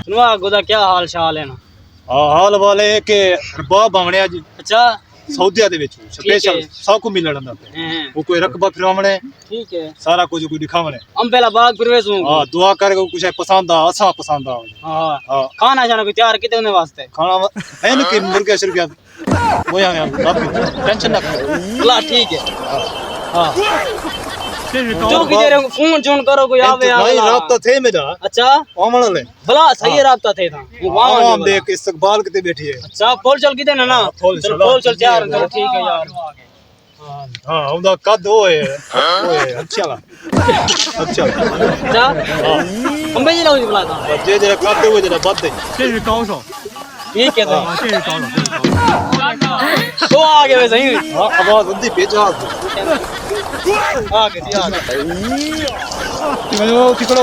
सुनवा गोदा क्या हाल शाल है ना हाल वाले के रबाब बनने आज अच्छा सऊदीया दे विच स्पेशल सब को मिलण दा पे वो कोई रकबा फिरावणे ठीक है सारा कुछ कोई दिखावणे अंबेला बाग प्रवेश हूं हां दुआ करके कुछ पसंद आ असा पसंद आ हां हां खाना जाना कोई तैयार किते होने वास्ते खाना है न कि मुर्गे शुर्गे वो यहाँ टेंशन ना कर ला ठीक है हां जो की दे रहे फोन जोन करो कोई आवे नहीं राब्ता थे मेरा अच्छा आमण ले भला सही राब्ता थे था वहां देख इस्तकबाल किते बैठी है अच्छा फोल चल किते ना फोल चल तैयार करो ठीक है यार हां उनका कद ओए अच्छा ला अच्छा अच्छा हम भी लाओ बुला था जे जे कद हुए जरा बद दे 这是高手， ठीक है 这是高手，这是高手。 तो आगे वे सही हां आवाज अंधी भेजा आगे यार तिकड़ो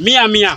100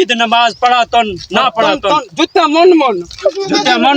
ईद नमाज पढ़ा तो ना पढ़ा तो जुत्ता मन जुत्ता मन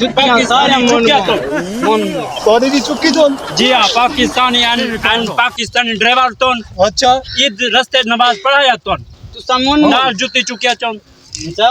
जुत्ता सारे मन सौदी दी चुकी तो जी हाँ पाकिस्तानी एंड पाकिस्तानी ड्राइवर तो अच्छा ईद रस्ते नमाज पढ़ाया तो तू सामन नाल जुत्ती चुकिया तो अच्छा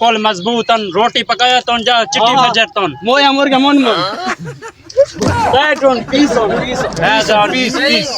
कॉल मजबूतन रोटी पकाया तो जा चिट्ठी फजर तो मोया मुर्गा मन Right peace on.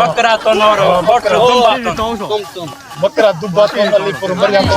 बकरा तो और बकरा दुम्बा 这是高手。 बकरा दुब्बा तो अली पर मरिया तो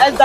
हम तो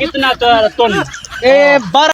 कितना तो टन ए 12